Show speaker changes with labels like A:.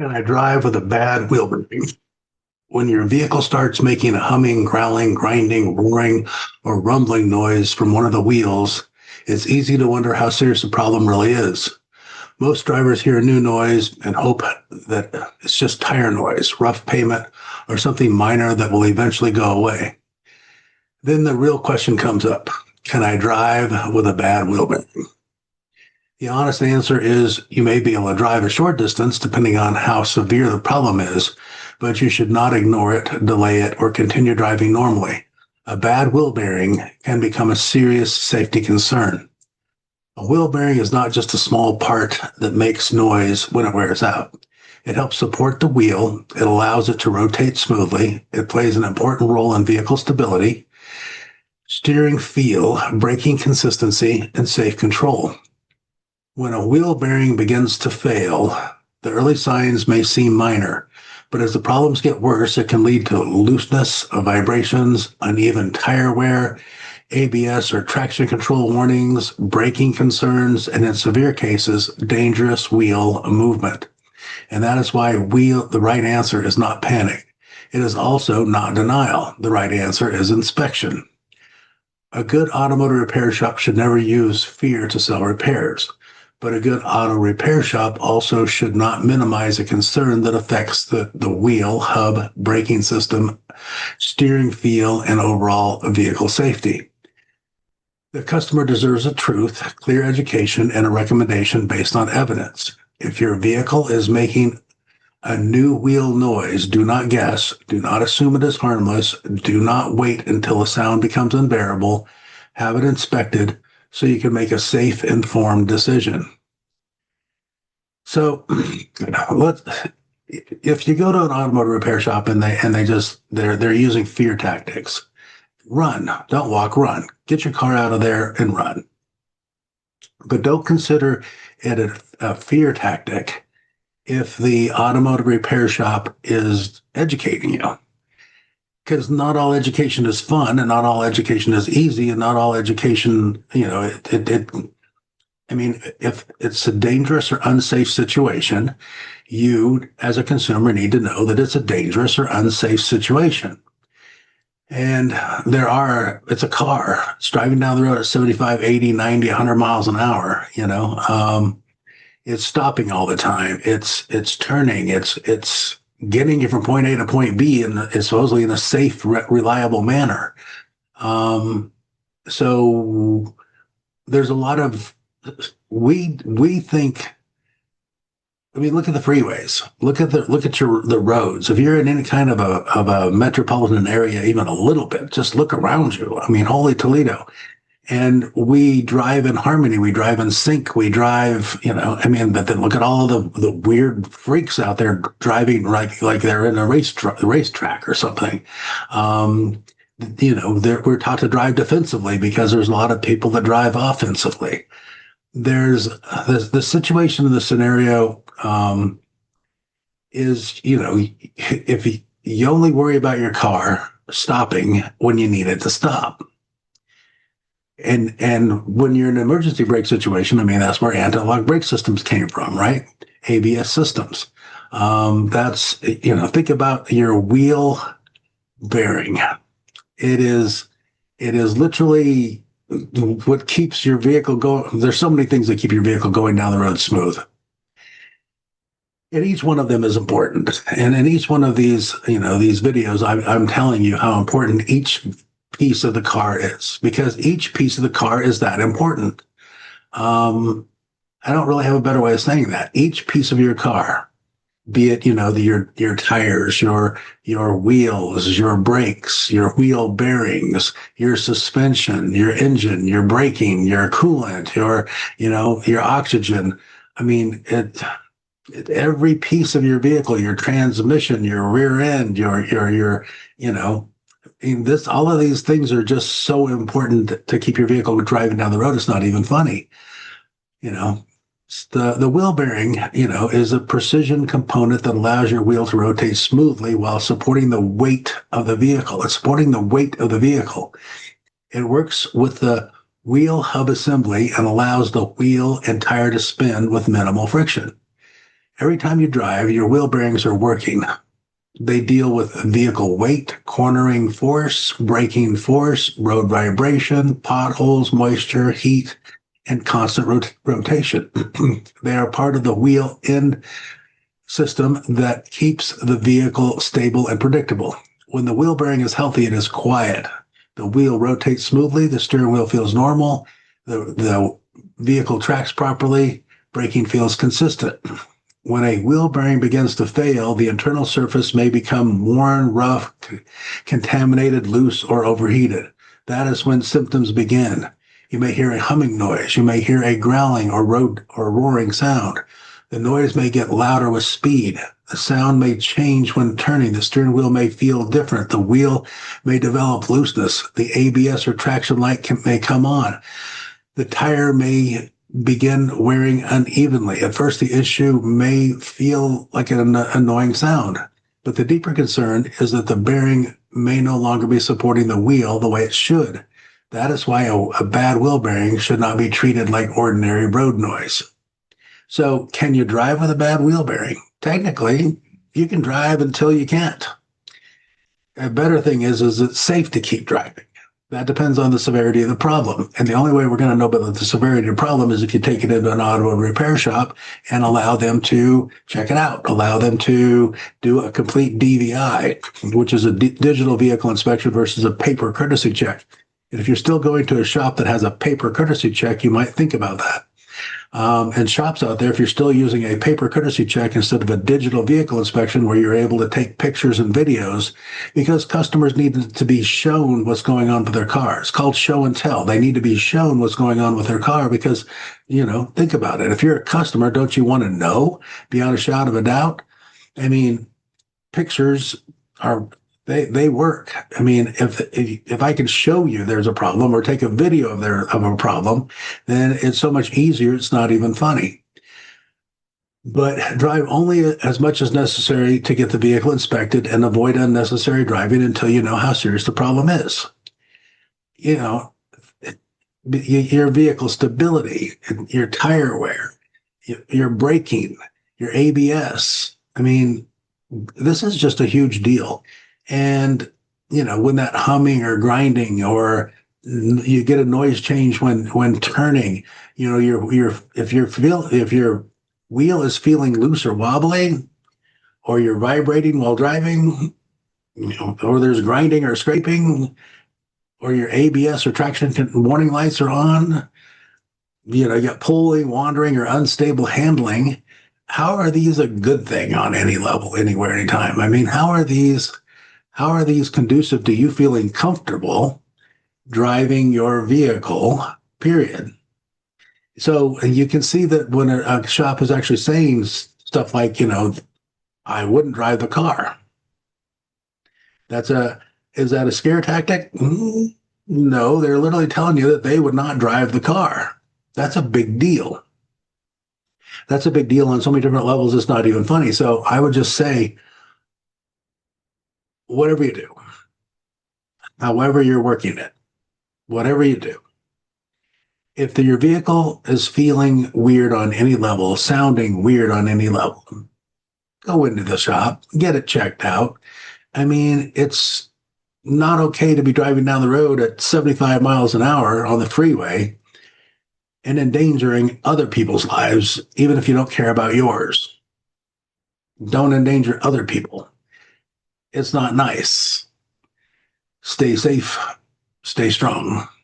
A: And I drive with a bad wheel bearing. When your vehicle starts making a humming, growling, grinding, roaring, or rumbling noise from one of the wheels, it's easy to wonder how serious the problem really is. Most drivers hear a new noise and hope that it's just tire noise, rough pavement, or something minor that will eventually go away. Then the real question comes up. Can I drive with a bad wheel bearing? The honest answer is you may be able to drive a short distance depending on how severe the problem is, but you should not ignore it, delay it, or continue driving normally. A bad wheel bearing can become a serious safety concern. A wheel bearing is not just a small part that makes noise when it wears out. It helps support the wheel. It allows it to rotate smoothly. It plays an important role in vehicle stability, steering feel, braking consistency, and safe control. When a wheel bearing begins to fail, the early signs may seem minor, but as the problems get worse, it can lead to looseness, vibrations, uneven tire wear, ABS or traction control warnings, braking concerns, and in severe cases, dangerous wheel movement. And that is why the right answer is not panic. It is also not denial. The right answer is inspection. A good automotive repair shop should never use fear to sell repairs. But a good auto repair shop also should not minimize a concern that affects the wheel, hub, braking system, steering feel, and overall vehicle safety. The customer deserves a truth, clear education, and a recommendation based on evidence. If your vehicle is making a new wheel noise, do not guess, do not assume it is harmless, do not wait until the sound becomes unbearable, have it inspected, so you can make a safe, informed decision. So, if you go to an automotive repair shop and they're using fear tactics, run, don't walk, run. Get your car out of there and run. But don't consider it a fear tactic if the automotive repair shop is educating you. Because not all education is fun, and not all education is easy, and not all education, if it's a dangerous or unsafe situation, you as a consumer need to know that it's a dangerous or unsafe situation. And it's a car. It's driving down the road at 75, 80, 90, 100 miles an hour, it's stopping all the time. It's turning. It's getting you from point A to point B, and it's supposedly in a safe, reliable manner. So there's a lot of we think. I mean, look at the freeways. Look at the roads. If you're in any kind of a metropolitan area, even a little bit, just look around you. I mean, holy Toledo. And we drive in harmony. We drive in sync. We drive, but then look at all the weird freaks out there driving like they're in a racetrack or something. We're taught to drive defensively because there's a lot of people that drive offensively. There's the situation in the scenario is, if you only worry about your car stopping when you need it to stop. And when you're in an emergency brake situation, that's where anti-lock brake systems came from, right? ABS systems. Think about your wheel bearing. It is literally what keeps your vehicle going. There's so many things that keep your vehicle going down the road smooth. And each one of them is important. And in each one of these videos, I'm telling you how important each piece of the car is, because each piece of the car is that important. I don't really have a better way of saying that. Each piece of your car, be it, your tires, your wheels, your brakes, your wheel bearings, your suspension, your engine, your braking, your coolant, your oxygen. Every piece of your vehicle, your transmission, your rear end, all of these things are just so important to keep your vehicle driving down the road. It's not even funny. The wheel bearing, is a precision component that allows your wheel to rotate smoothly while supporting the weight of the vehicle. It's supporting the weight of the vehicle. It works with the wheel hub assembly and allows the wheel and tire to spin with minimal friction. Every time you drive, your wheel bearings are working. They deal with vehicle weight, cornering force, braking force, road vibration, potholes, moisture, heat, and constant rotation. They are part of the wheel end system that keeps the vehicle stable and predictable. When the wheel bearing is healthy, it is quiet. The wheel rotates smoothly, the steering wheel feels normal, the vehicle tracks properly, braking feels consistent. When a wheel bearing begins to fail, the internal surface may become worn, rough, contaminated, loose, or overheated. That is when symptoms begin. You may hear a humming noise. You may hear a growling or roaring sound. The noise may get louder with speed. The sound may change when turning. The steering wheel may feel different. The wheel may develop looseness. The ABS or traction light may come on. The tire may begin wearing unevenly. At first, the issue may feel like an annoying sound, but the deeper concern is that the bearing may no longer be supporting the wheel the way it should. That is why a bad wheel bearing should not be treated like ordinary road noise. So, can you drive with a bad wheel bearing? Technically, you can drive until you can't. A better thing is it's safe to keep driving. That depends on the severity of the problem. And the only way we're going to know about the severity of the problem is if you take it into an auto repair shop and allow them to check it out, allow them to do a complete DVI, which is a digital vehicle inspection versus a paper courtesy check. And if you're still going to a shop that has a paper courtesy check, you might think about that. And shops out there, if you're still using a paper courtesy check instead of a digital vehicle inspection where you're able to take pictures and videos, because customers need to be shown what's going on with their car. It's called show and tell. They need to be shown what's going on with their car because, think about it. If you're a customer, don't you want to know beyond a shadow of a doubt? I mean, pictures are they work. I mean, if I can show you there's a problem or take a video of a problem, then it's so much easier. It's not even funny. But drive only as much as necessary to get the vehicle inspected and avoid unnecessary driving until you know how serious the problem is. Your vehicle stability, your tire wear, your braking, your ABS. I mean, this is just a huge deal. And, when that humming or grinding or you get a noise change when turning, if your wheel is feeling loose or wobbly, or you're vibrating while driving, or there's grinding or scraping, or your ABS or traction warning lights are on, you got pulling, wandering, or unstable handling. How are these a good thing on any level, anywhere, anytime? I mean, how are these conducive to you feeling comfortable driving your vehicle, period? So you can see that when a shop is actually saying stuff like, I wouldn't drive the car. Is that a scare tactic? No, they're literally telling you that they would not drive the car. That's a big deal. That's a big deal on so many different levels. It's not even funny. So I would just say, whatever you do, however you're working it, whatever you do, if your vehicle is feeling weird on any level, sounding weird on any level, go into the shop, get it checked out. I mean, it's not okay to be driving down the road at 75 miles an hour on the freeway and endangering other people's lives, even if you don't care about yours. Don't endanger other people. It's not nice. Stay safe. Stay strong.